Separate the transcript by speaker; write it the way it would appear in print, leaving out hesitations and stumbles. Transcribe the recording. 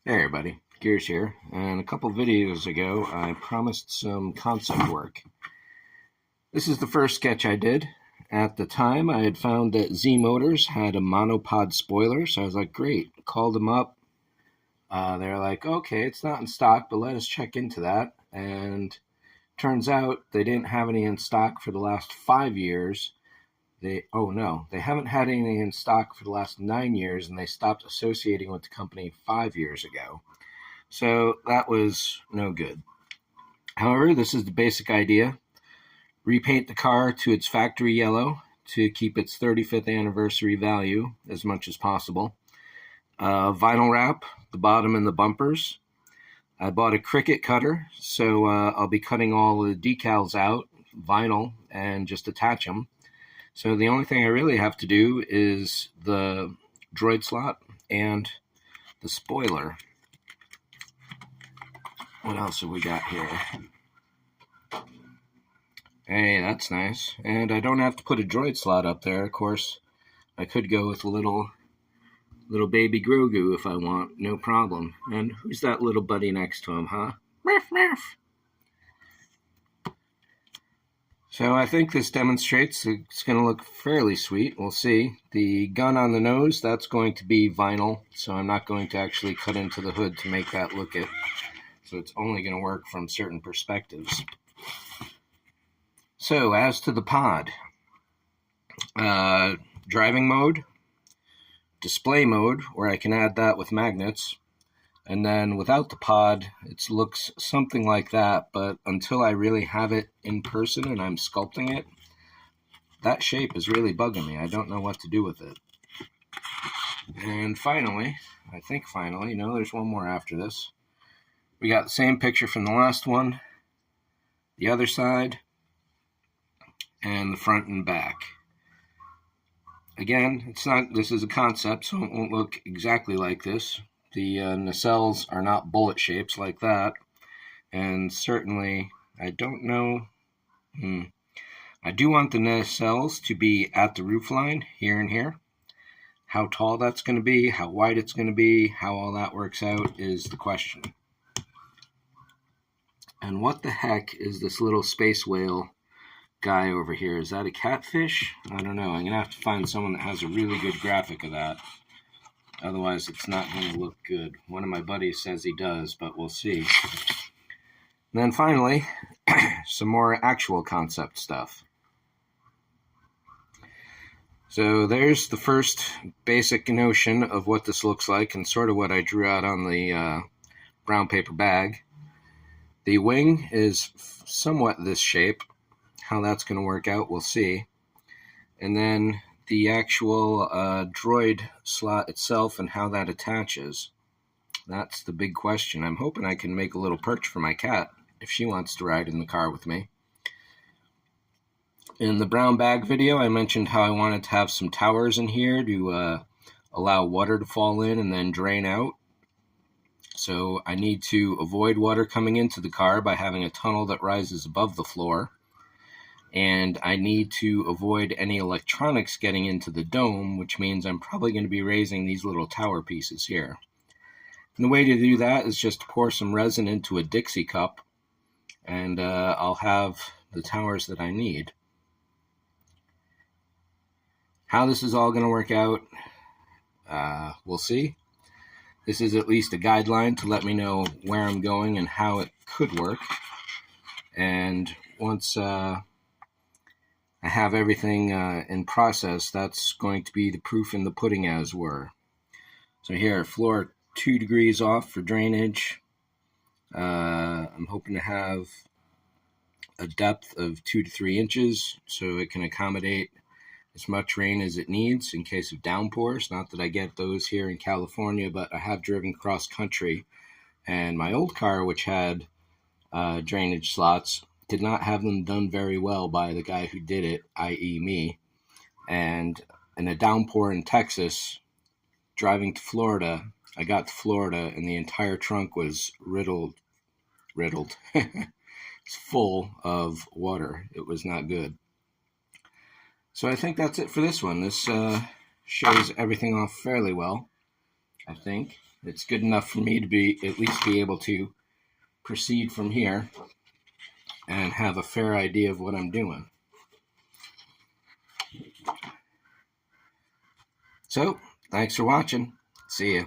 Speaker 1: Hey everybody, Gears here, and a couple videos ago I promised some concept work. This is the first sketch I did. At the time I had found that Z Motors had a monopod spoiler, so I was like, great, called them up. They're like, okay, it's not in stock, but let us check into that. And turns out they didn't have any in stock for the last 5 years. They haven't had any in stock for the last 9 years, and they stopped associating with the company 5 years ago. So that was no good. However, this is the basic idea. Repaint the car to its factory yellow to keep its 35th anniversary value as much as possible. Vinyl wrap the bottom and the bumpers. I bought a Cricut cutter, so I'll be cutting all the decals out, vinyl, and just attach them. So the only thing I really have to do is the droid slot and the spoiler. What else have we got here? Hey, that's nice. And I don't have to put a droid slot up there. Of course, I could go with a little baby Grogu if I want. No problem. And who's that little buddy next to him, huh? Murph, Murph. So I think this demonstrates it's going to look fairly sweet. We'll see. The gun on the nose, that's going to be vinyl. So I'm not going to actually cut into the hood to make that look it. So it's only going to work from certain perspectives. So as to the pod, driving mode, display mode, where I can add that with magnets, and then without the pod, it looks something like that, but until I really have it in person and I'm sculpting it, that shape is really bugging me. I don't know what to do with it. And finally, no, there's one more after this. We got the same picture from the last one, the other side, and the front and back. Again, this is a concept, so it won't look exactly like this. The nacelles are not bullet shapes like that, and certainly, I don't know, I do want the nacelles to be at the roofline, here and here. How tall that's going to be, how wide it's going to be, how all that works out is the question. And what the heck is this little space whale guy over here? Is that a catfish? I don't know. I'm going to have to find someone that has a really good graphic of that. Otherwise, it's not going to look good. One of my buddies says he does, but we'll see. And then finally, some more actual concept stuff. So there's the first basic notion of what this looks like and sort of what I drew out on the brown paper bag. The wing is somewhat this shape. How that's going to work out, we'll see. And then the actual droid slot itself and how that attaches. That's the big question. I'm hoping I can make a little perch for my cat if she wants to ride in the car with me. In the brown bag video, I mentioned how I wanted to have some towers in here to allow water to fall in and then drain out. So I need to avoid water coming into the car by having a tunnel that rises above the floor. And I need to avoid any electronics getting into the dome, which means I'm probably going to be raising these little tower pieces here. And the way to do that is just to pour some resin into a Dixie cup, and I'll have the towers that I need. How this is all going to work out, we'll see. This is at least a guideline to let me know where I'm going and how it could work. And once I have everything in process, that's going to be the proof in the pudding, as were. So here, floor 2 degrees off for drainage. I'm hoping to have a depth of 2 to 3 inches so it can accommodate as much rain as it needs in case of downpours. Not that I get those here in California, but I have driven cross country, and my old car, which had drainage slots, did not have them done very well by the guy who did it, i.e. me. And in a downpour in Texas, driving to Florida, I got to Florida and the entire trunk was riddled. It's full of water. It was not good. So I think that's it for this one. This shows everything off fairly well. I think. It's good enough for me to at least be able to proceed from here and have a fair idea of what I'm doing. So, thanks for watching. See ya.